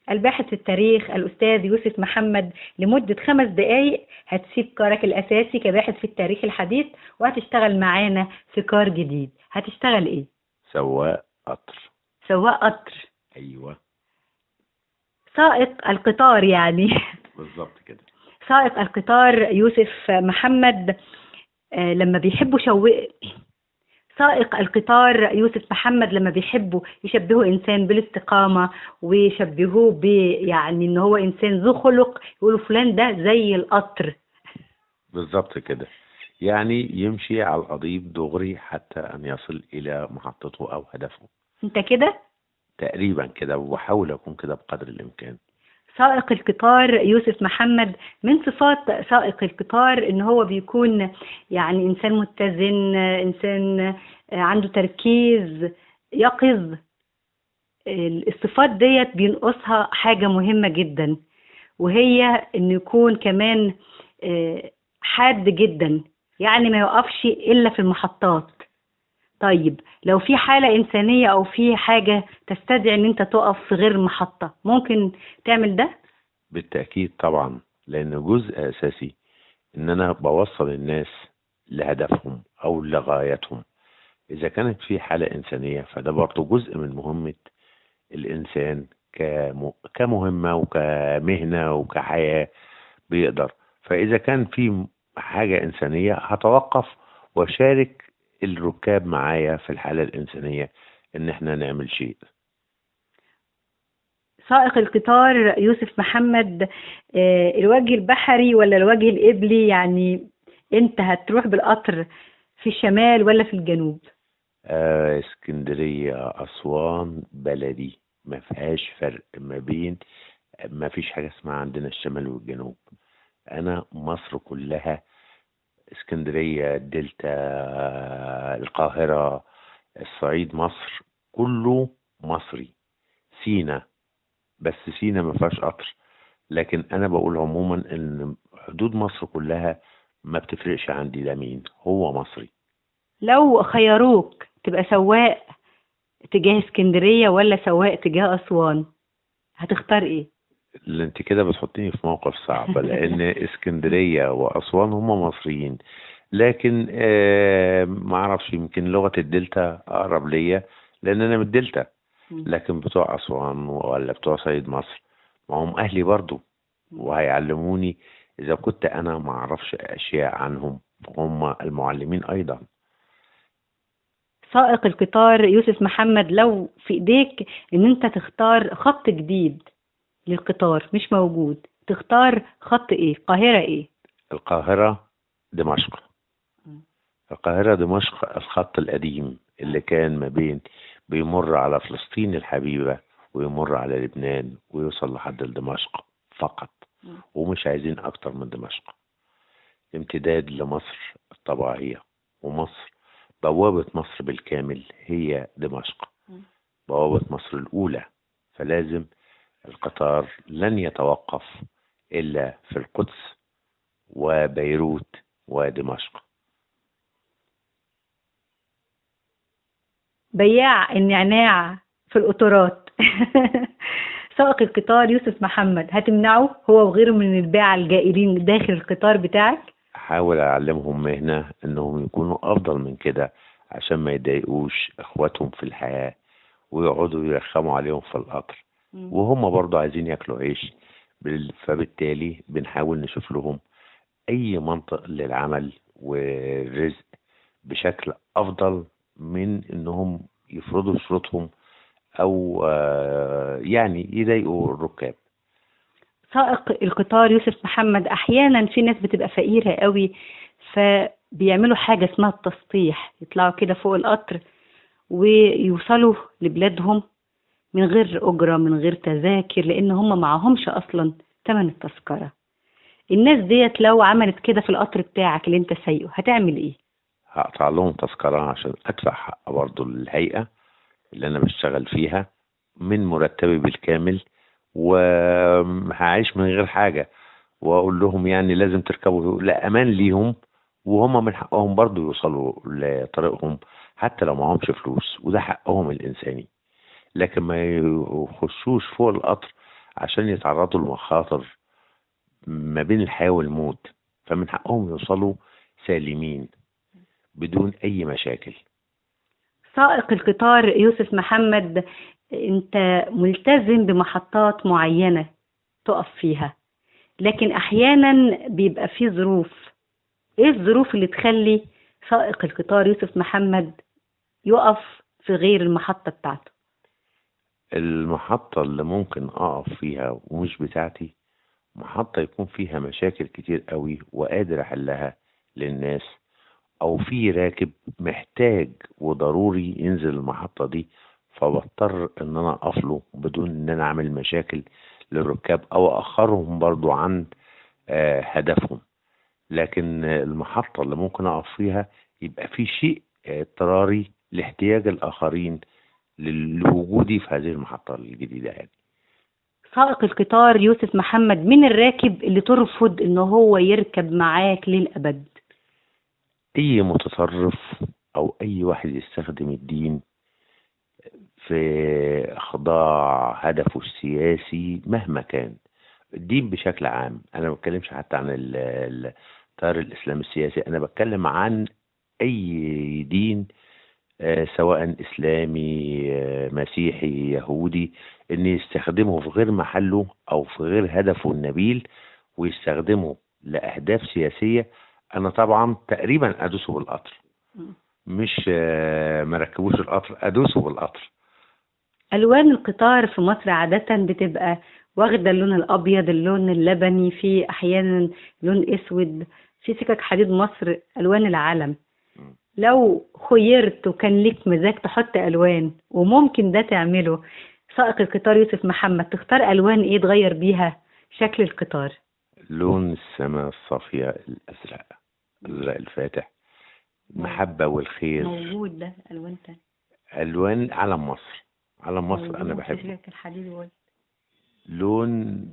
الباحث في التاريخ الأستاذ يوسف محمد. لمدة 5 دقايق هتسيب كارك الأساسي كباحث في التاريخ الحديث وهتشتغل معانا في كار جديد. هتشتغل إيه؟ سواق قطر. سواق قطر. ايوه سائق القطار يعني. بالظبط كده. سائق القطار يوسف محمد. لما بيحبوا سائق القطار يوسف محمد لما بيحبوا يشبهوا إنسان بالاستقامة ويشبهوه يعني إن هو إنسان ذو خلق، يقولوا فلان ده زي القطر. بالظبط كده، يعني يمشي على القضيب دغري حتى أن يصل إلى محطته أو هدفه. أنت كده؟ تقريبا كده، وبحاول أكون كده بقدر الإمكان. سائق القطار يوسف محمد، من صفات سائق القطار إن هو بيكون يعني إنسان متزن، إنسان عنده تركيز، يقظ. الصفات ديت بينقصها حاجة مهمة جدا، وهي إنه يكون كمان حاد جدا، يعني ما يوقفش إلا في المحطات. طيب لو في حالة إنسانية أو في حاجة تستدعي إن أنت تقف في غير محطة، ممكن تعمل ده؟ بالتأكيد طبعا، لأن جزء أساسي إن أنا بوصل الناس لهدفهم أو لغايتهم. إذا كانت في حالة إنسانية فده برضه جزء من مهمة الإنسان كمهمة وكمهنة وكحياة بيقدر. فإذا كان في حاجة إنسانية هتوقف وشارك الركاب معايا في الحالة الإنسانية إن إحنا نعمل شيء. سائق القطار يوسف محمد، الوجه البحري ولا الوجه الإبلي؟ يعني أنت هتروح بالقطر في الشمال ولا في الجنوب؟ اسكندرية أسوان بلدي، ما فيهاش فرق ما بين، ما فيش حاجة اسمها عندنا الشمال والجنوب. أنا مصر كلها، اسكندرية، الدلتا، القاهرة، الصعيد، مصر كله مصري. سينا، بس سينا ما فيهاش قطر، لكن أنا بقول عموما إن حدود مصر كلها ما بتفرقش عندي ده مين هو مصري. لو خيروك تبقى سواق تجاه اسكندرية ولا سواق تجاه أسوان، هتختار ايه؟ اللي انت كده بتحطيني في موقف صعب، لان اسكندرية واسوان هم مصريين، لكن ما اعرفش، يمكن لغة الدلتا اقرب ليا لان انا من الدلتا. لكن بتوع اسوان ولا بتوع صعيد مصر ما هم اهلي برضو، وهيعلموني اذا كنت انا ما اعرفش اشياء عنهم، هم المعلمين ايضا. سائق القطار يوسف محمد، لو في ايديك ان انت تختار خط جديد للقطار مش موجود، تختار خط ايه؟ القاهرة ايه؟ القاهرة دمشق. القاهرة دمشق الخط القديم اللي كان ما بين، بيمر على فلسطين الحبيبة ويمر على لبنان ويوصل لحد دمشق فقط، ومش عايزين أكتر من دمشق. امتداد لمصر الطبيعية، ومصر بوابة مصر بالكامل هي دمشق، بوابة مصر الأولى. فلازم القطار لن يتوقف إلا في القدس وبيروت ودمشق. بياع النعناع في القطارات. سائق القطار يوسف محمد، هتمنعه هو وغيره من الباعة الجائرين داخل القطار بتاعك؟ احاول اعلمهم مهنة انهم يكونوا افضل من كده عشان ما يضايقوش اخواتهم في الحياة ويقعدوا يرخموا عليهم في القطر، وهم برضو عايزين ياكلوا عيش. فبالتالي بنحاول نشوف لهم اي منطق للعمل والرزق بشكل افضل من انهم يفرضوا شروطهم او يعني يضايقوا الركاب. سائق القطار يوسف محمد، احيانا في ناس بتبقى فقيرة قوي فبيعملوا حاجة اسمها التسطيح، يطلعوا كده فوق القطر ويوصلوا لبلادهم من غير أجرة، من غير تذاكر، لأن هم معهمش أصلا تمن التذكرة. الناس ديت لو عملت كده في القطر بتاعك اللي انت سايقه هتعمل ايه؟ هقطع لهم تذكرة عشان ادفع حق برضه للهيئة اللي انا بشتغل فيها من مرتبي بالكامل، وهعيش من غير حاجة، واقول لهم يعني لازم تركبوا لا امان ليهم، وهم من حقهم برضو يوصلوا لطريقهم حتى لو معهمش فلوس، وده حقهم الانساني. لكن ما يخشوش فوق القطر عشان يتعرضوا لمخاطر ما بين الحياة والموت، فمن حقهم يوصلوا سالمين بدون أي مشاكل. سائق القطار يوسف محمد، انت ملتزم بمحطات معينة تقف فيها، لكن احيانا بيبقى فيه ظروف. ايه الظروف اللي تخلي سائق القطار يوسف محمد يقف في غير المحطة بتاعته؟ المحطة اللي ممكن أقف فيها ومش بتاعتي محطة يكون فيها مشاكل كتير قوي وقادر أحلها للناس، أو في راكب محتاج وضروري ينزل المحطة دي، فبضطر إن أنا أقف له بدون إن أنا أعمل مشاكل للركاب أو أخرهم برضو عن هدفهم. لكن المحطة اللي ممكن أقف فيها يبقى في شيء اضطراري لاحتياج الآخرين لوجودي في هذه المحطة الجديدة يعني. سائق القطار يوسف محمد، من الراكب اللي ترفض إنه هو يركب معاك للأبد؟ أي متطرف أو أي واحد يستخدم الدين في إخضاع هدفه السياسي مهما كان. الدين بشكل عام، أنا ما بتكلمش حتى عن التيار الإسلامي السياسي، أنا بتكلم عن أي دين سواء إسلامي مسيحي يهودي، إن يستخدمه في غير محله أو في غير هدفه النبيل ويستخدمه لأهداف سياسية، أنا طبعا تقريبا أدوسه بالقطر. مش مركبوش القطر، أدوسه بالقطر. ألوان القطار في مصر عادة بتبقى واخدة اللون الأبيض، اللون اللبني، في أحيانا لون أسود. في سكك حديد مصر ألوان العلم. لو خيرت وكان ليك مزاج تحط ألوان وممكن ده تعمله، سائق القطار يوسف محمد تختار ألوان إيه تغير بيها شكل القطار؟ لون السماء الصافية الأزرق، الأزرق الفاتح، المحبة والخير. موجود ده ألوان تانية. ألوان علم مصر، علم مصر أنا بحبه. لون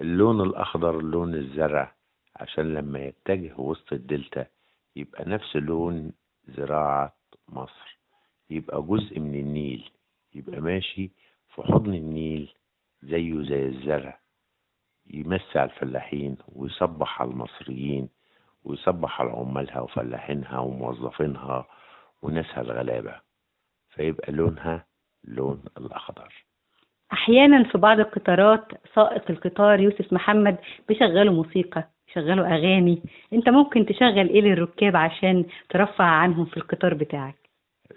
اللون الأخضر لون الزرع، عشان لما يتجه وسط الدلتا يبقى نفس لون زراعة مصر، يبقى جزء من النيل، يبقى ماشي في حضن النيل زيه زي الزرع، يمسي على الفلاحين ويصبح على المصريين ويصبح على عمالها وفلاحينها وموظفينها وناسها الغلابة، فيبقى لونها لون الأخضر. أحيانا في بعض القطارات سائق القطار يوسف محمد بيشغلوا موسيقى، بيشغلوا أغاني. أنت ممكن تشغل إيه للركاب عشان ترفع عنهم في القطار بتاعك؟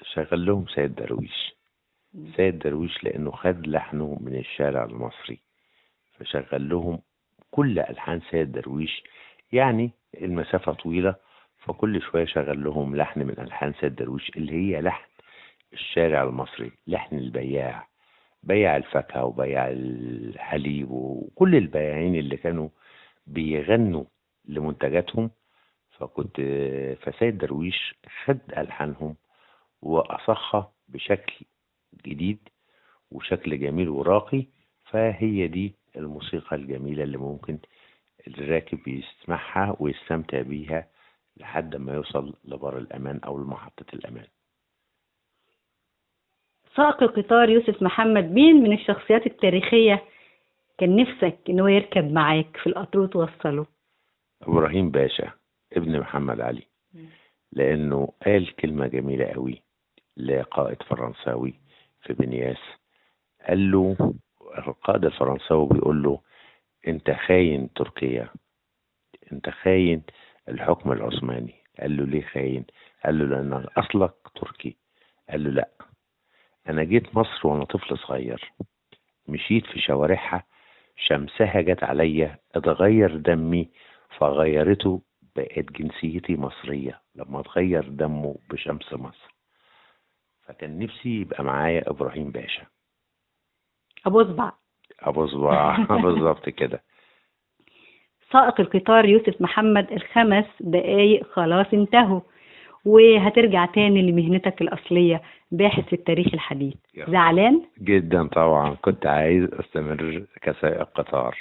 شغل لهم سيد درويش. سيد درويش لأنه خد لحنه من الشارع المصري، فشغل لهم كل ألحان سيد درويش. يعني المسافة طويلة، فكل شوية شغل لهم لحن من ألحان سيد درويش اللي هي لحن الشارع المصري، لحن البياع، بياع الفاكهة وبياع الحليب وكل البياعين اللي كانوا بيغنوا لمنتجاتهم. فسيد درويش خد ألحانهم وأصخها بشكل جديد وشكل جميل وراقي، فهي دي الموسيقى الجميلة اللي ممكن الراكب يسمعها ويستمتع بيها لحد ما يوصل لبر الأمان أو لمحطة الأمان. سائق القطار يوسف محمد، مين من الشخصيات التاريخية كان نفسك إنه يركب معاك في القطر وتوصله؟ إبراهيم باشا ابن محمد علي، لأنه قال كلمة جميلة قوي لقائد فرنساوي في بنياس. قال له القائد الفرنساوي بيقول له انت خاين تركيا، انت خاين الحكم العثماني. قال له ليه خاين؟ قال له لان اصلك تركي. قال له لا، انا جيت مصر وانا طفل صغير، مشيت في شوارعها، شمسها جت عليا، اتغير دمي فغيرته، بقت جنسيتي مصرية لما اتغير دمه بشمس مصر. فكان نفسي يبقى معايا ابراهيم باشا. أبو صبع. ابو صباع بالظبط كده. سائق القطار يوسف محمد، ال5 دقايق خلاص انتهوا وهترجع تاني لمهنتك الأصلية، باحث في التاريخ الحديث. زعلان؟ جدا طبعا، كنت عايز استمر كسائق قطار.